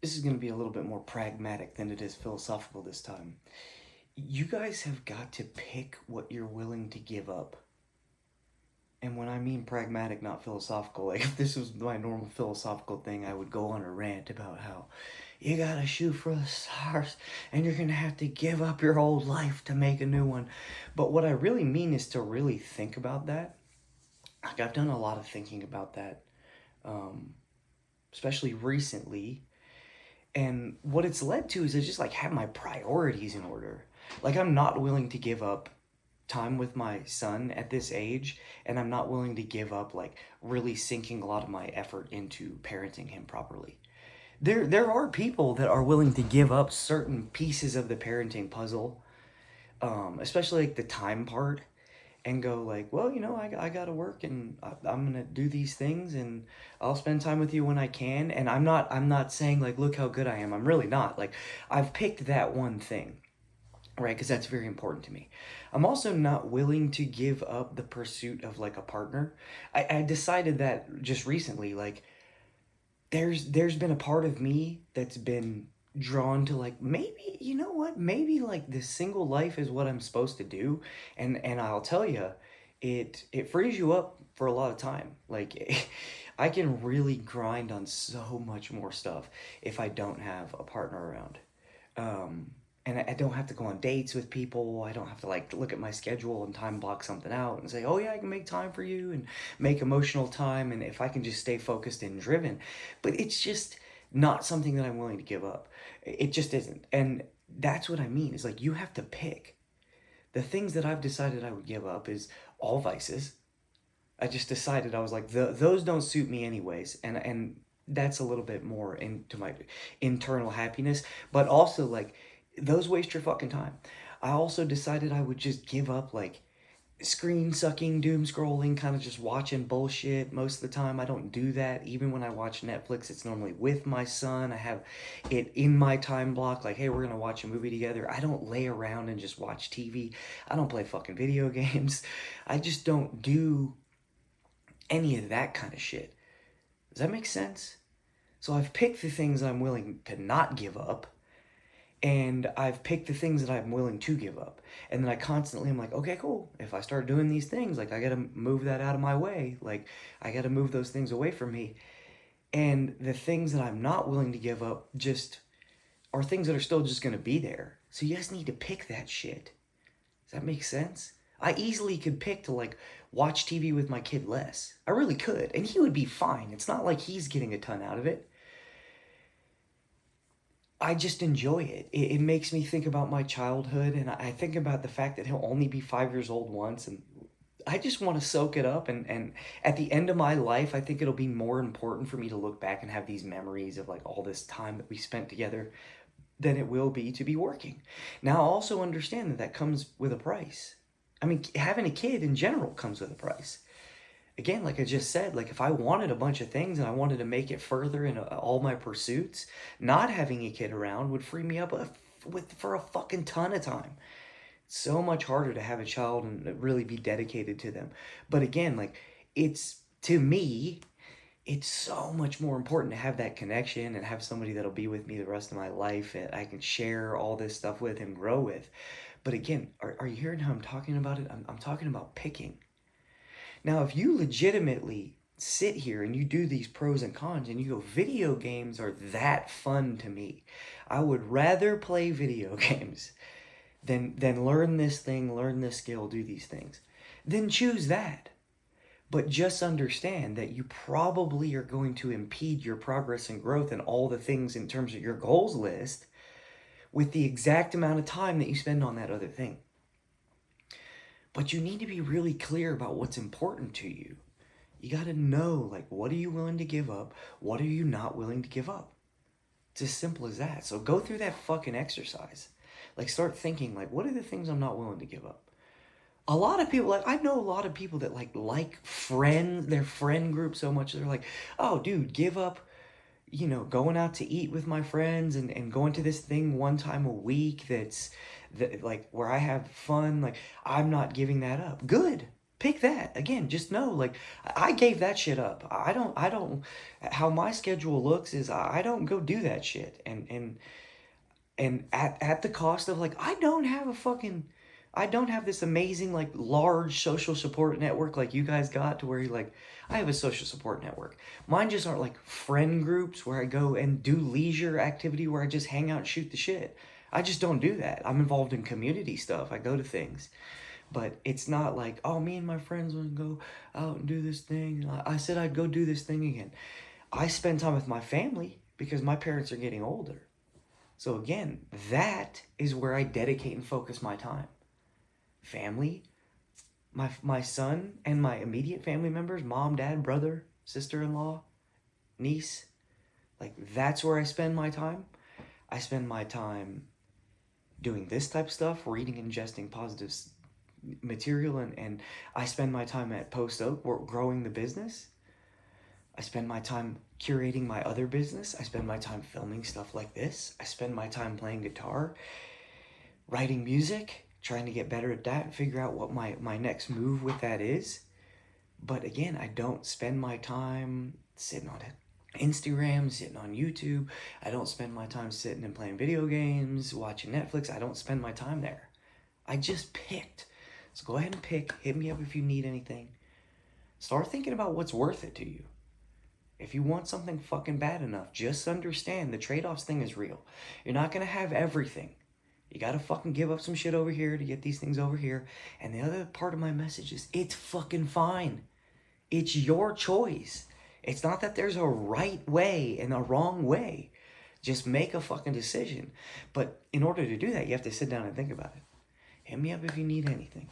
this is going to be a little bit more pragmatic than it is philosophical this time. You guys have got to pick what you're willing to give up. And when I mean pragmatic, not philosophical, like if this was my normal philosophical thing, I would go on a rant about how you gotta shoot for the stars and you're gonna have to give up your old life to make a new one. But what I really mean is to really think about that. Like, I've done a lot of thinking about that, especially recently. And what it's led to is I just like have my priorities in order. Like, I'm not willing to give up time with my son at this age, and I'm not willing to give up like really sinking a lot of my effort into parenting him properly. There are people that are willing to give up certain pieces of the parenting puzzle, especially like the time part, and go like, well, I gotta work and I'm gonna do these things and I'll spend time with you when I can. And I'm not saying like, look how good I am. I'm really not. Like, I've picked that one thing, right? Because that's very important to me. I'm also not willing to give up the pursuit of like a partner. I decided that just recently. Like, there's been a part of me that's been drawn to like, maybe, you know what, maybe like this single life is what I'm supposed to do. And I'll tell you, it frees you up for a lot of time. Like, I can really grind on so much more stuff if I don't have a partner around. And I don't have to go on dates with people. I don't have to like look at my schedule and time block something out and say, oh yeah, I can make time for you and make emotional time. And if I can just stay focused and driven, but it's just not something that I'm willing to give up. It just isn't. And that's what I mean, is like, you have to pick. The things that I've decided I would give up is all vices. I just decided, I was like, those don't suit me anyways. And that's a little bit more into my internal happiness, but also like, those waste your fucking time. I also decided I would just give up like screen sucking, doom scrolling, kind of just watching bullshit most of the time. I don't do that. Even when I watch Netflix, it's normally with my son. I have it in my time block, like, hey, we're gonna watch a movie together. I don't lay around and just watch TV. I don't play fucking video games. I just don't do any of that kind of shit. Does that make sense? So I've picked the things I'm willing to not give up, and I've picked the things that I'm willing to give up. And then I constantly am like, okay, cool. If I start doing these things, like, I gotta move that out of my way. Like, I gotta move those things away from me. And the things that I'm not willing to give up just are things that are still just gonna be there. So you just need to pick that shit. Does that make sense? I easily could pick to like watch TV with my kid less. I really could. And he would be fine. It's not like he's getting a ton out of it. I just enjoy it. It makes me think about my childhood, and I think about the fact that he'll only be 5 years old once, and I just want to soak it up. And at the end of my life, I think it'll be more important for me to look back and have these memories of like all this time that we spent together than it will be to be working. Now, I also understand that that comes with a price. I mean, having a kid in general comes with a price. Again, like I just said, like if I wanted a bunch of things and I wanted to make it further in all my pursuits, not having a kid around would free me up for a fucking ton of time. It's so much harder to have a child and really be dedicated to them. But again, like, it's, to me, it's so much more important to have that connection and have somebody that'll be with me the rest of my life and I can share all this stuff with and grow with. But again, are you hearing how I'm talking about it? I'm talking about picking. Now, if you legitimately sit here and you do these pros and cons and you go, video games are that fun to me, I would rather play video games than learn this thing, learn this skill, do these things, then choose that. But just understand that you probably are going to impede your progress and growth and all the things in terms of your goals list with the exact amount of time that you spend on that other thing. But you need to be really clear about what's important to you. You got to know, like, what are you willing to give up? What are you not willing to give up? It's as simple as that. So go through that fucking exercise. Like, start thinking, like, what are the things I'm not willing to give up? A lot of people, like, I know a lot of people that like friends, their friend group so much, they're like, oh, dude, give up, going out to eat with my friends and going to this thing one time a week that's like where I have fun. Like, I'm not giving that up. Good. Pick that. Again, just know, like, I gave that shit up. How my schedule looks is I don't go do that shit. And at the cost of, like, I don't have this amazing, like, large social support network like you guys got, to where you, like, I have a social support network. Mine just aren't like friend groups where I go and do leisure activity where I just hang out and shoot the shit. I just don't do that. I'm involved in community stuff. I go to things. But it's not like, oh, me and my friends want to go out and do this thing. I said I'd go do this thing again. I spend time with my family because my parents are getting older. So again, that is where I dedicate and focus my time. Family, my son and my immediate family members, mom, dad, brother, sister-in-law, niece, like, that's where I spend my time. I spend my time doing this type of stuff, reading, ingesting positive material, and I spend my time at Post Oak growing the business. I spend my time curating my other business. I spend my time filming stuff like this. I spend my time playing guitar, writing music, trying to get better at that and figure out what my next move with that is. But again, I don't spend my time sitting on Instagram, sitting on YouTube. I don't spend my time sitting and playing video games, watching Netflix. I don't spend my time there. I just picked. So go ahead and pick. Hit me up if you need anything. Start thinking about what's worth it to you. If you want something fucking bad enough, just understand the trade-offs thing is real. You're not going to have everything. You got to fucking give up some shit over here to get these things over here. And the other part of my message is, it's fucking fine. It's your choice. It's not that there's a right way and a wrong way. Just make a fucking decision. But in order to do that, you have to sit down and think about it. Hit me up if you need anything.